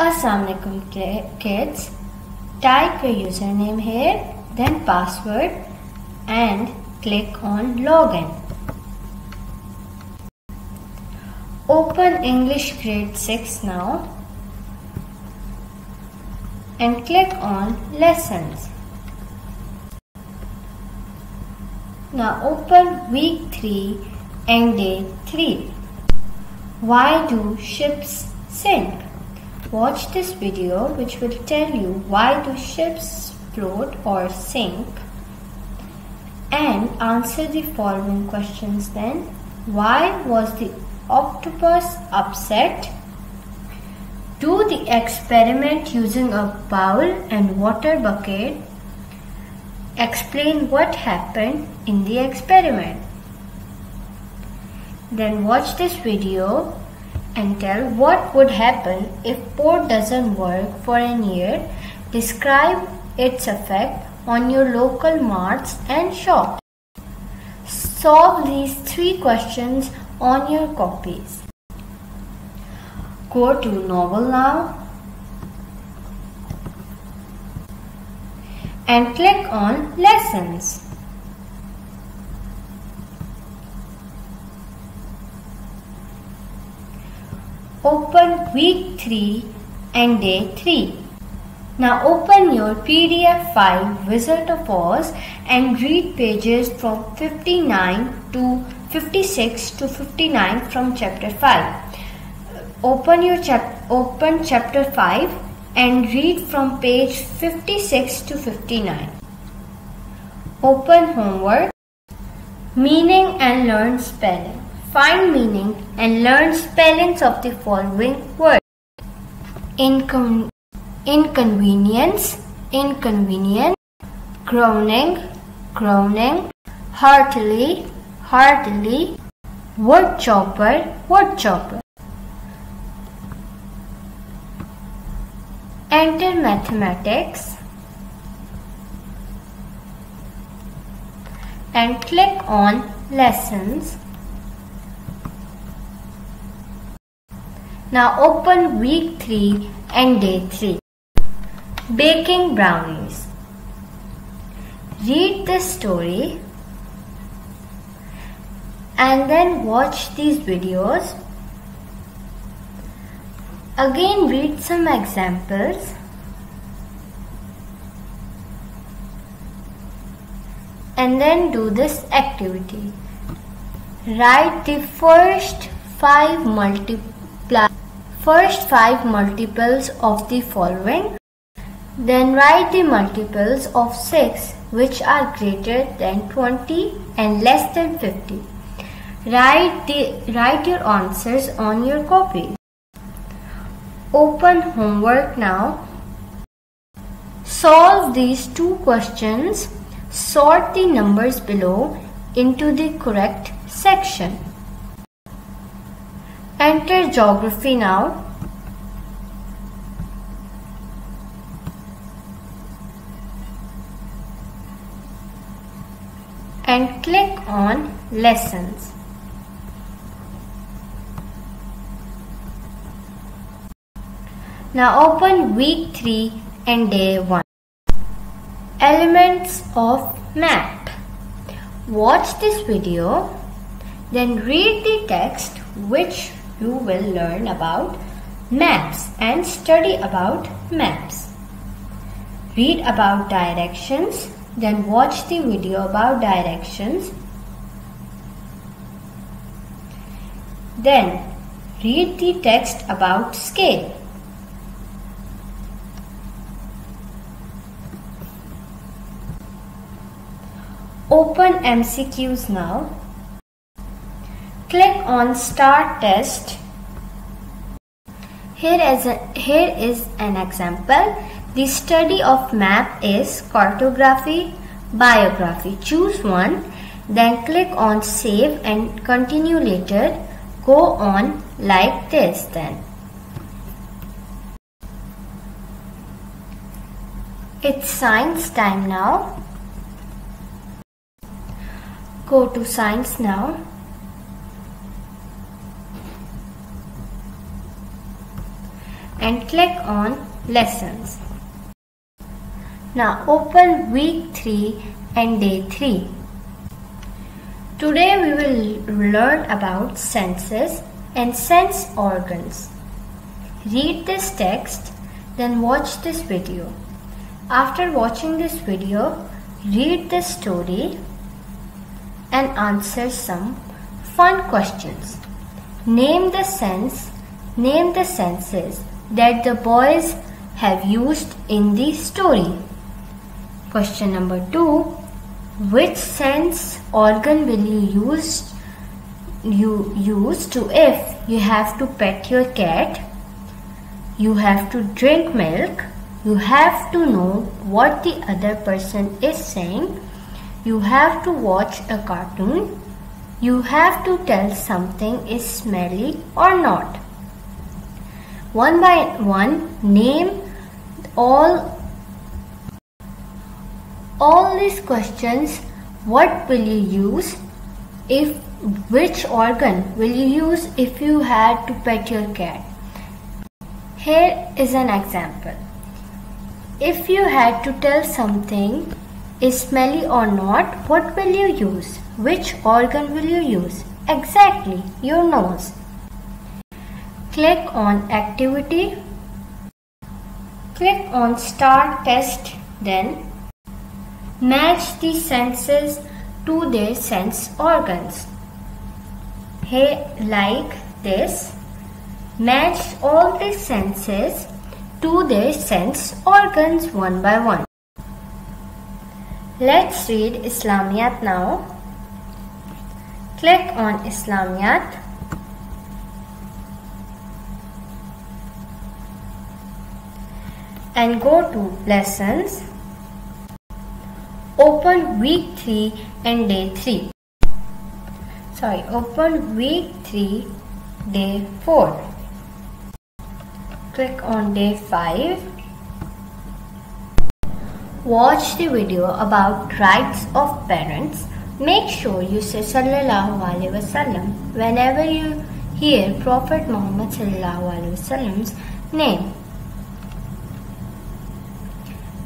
Assalamualaikum kids. Type your username here, then password and click on login. Open English grade 6 now and click on lessons. Now open week 3 and day 3. Why do ships sink? Watch this video which will tell you why do ships float or sink, and answer the following questions then. Why was the octopus upset? Do the experiment using a bowl and water bucket. Explain what happened in the experiment. Then watch this video and tell what would happen if port doesn't work for a year. Describe its effect on your local marts and shops. Solve these 3 questions on your copies. Go to novel now and click on lessons. Open week 3 and day 3. Now open your PDF file Wizard of Oz and read pages from 59 to 56 to 59 from chapter 5. Open chapter 5 and read from page 56 to 59. Open homework. Meaning and learn spelling. Find meaning and learn spellings of the following words. Inconvenience, inconvenient. Groaning, groaning. Heartily, heartily. Wood chopper, wood chopper. Enter mathematics and click on lessons. Now open week 3 and day 3. Baking brownies. Read this story and then watch these videos. Again read some examples and then do this activity. Write the first 5 multiples of the following. Then write the multiples of 6 which are greater than 20 and less than 50. Write your answers on your copy. Open homework now. Solve these 2 questions. Sort the numbers below into the correct section. Enter geography now. And click on lessons. Now open week 3 and day 1. Elements of map. Watch this video, then read the text which you will learn about maps and study about maps. Read about directions, then watch the video about directions. Then read the text about scale. Open MCQs now. Click on Start Test. Here is an example. The study of map is cartography, biography. Choose one, then click on Save and continue later. Go on like this then. It's science time now. Go to science now. and click on Lessons. Now open week 3 and day 3. Today we will learn about senses and sense organs. Read this text, then watch this video. After watching this video, read this story and answer some fun questions. Name the senses that the boys have used in the story. Question number 2. Which sense organ will you use to if you have to pet your cat, you have to drink milk, you have to know what the other person is saying, you have to watch a cartoon, you have to tell something is smelly or not. One by one, name all these questions. What will you use? Which organ will you use if you had to pet your cat? Here is an example. If you had to tell something is smelly or not, what will you use? Which organ will you use? Exactly, your nose. Click on Activity. Click on Start Test, then match the senses to their sense organs. Here, like this, match all the senses to their sense organs one by one. Let's read Islamiyat now. Click on Islamiyat. And go to Lessons. Open week 3 and day 3. Open week 3, day 4. Click on day 5. Watch the video about rights of parents. Make sure you say Sallallahu Alaihi Wasallam whenever you hear Prophet Muhammad Sallallahu Alaihi Wasallam's name.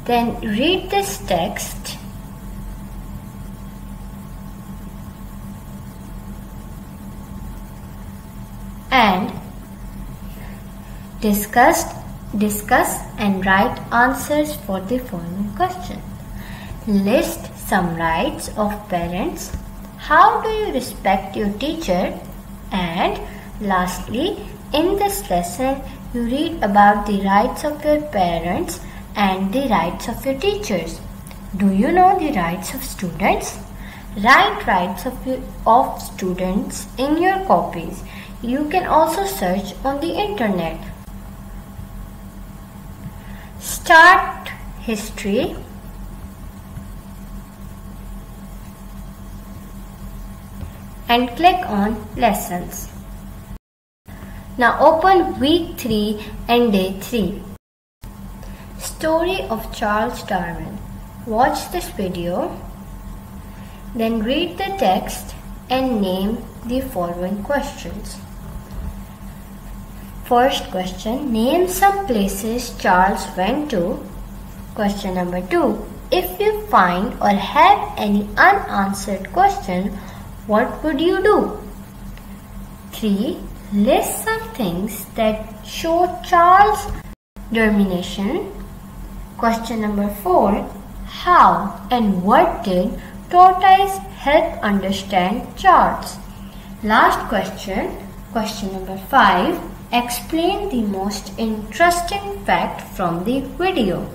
Then read this text and discuss and write answers for the following question. List some rights of parents. How do you respect your teacher? And lastly, in this lesson, you read about the rights of your parents and the rights of your teachers. Do you know the rights of students? Write rights of students in your copies. You can also search on the internet. Start history. And click on Lessons. Now open week 3 and day 3. Story of Charles Darwin. Watch this video. Then read the text and name the following questions. First question, name some places Charles went to. Question number 2, if you find or have any unanswered question, what would you do? 3, list some things that show Charles' determination. Question number 4, how and what did tortoise help understand Charles? Last question, question number 5, explain the most interesting fact from the video.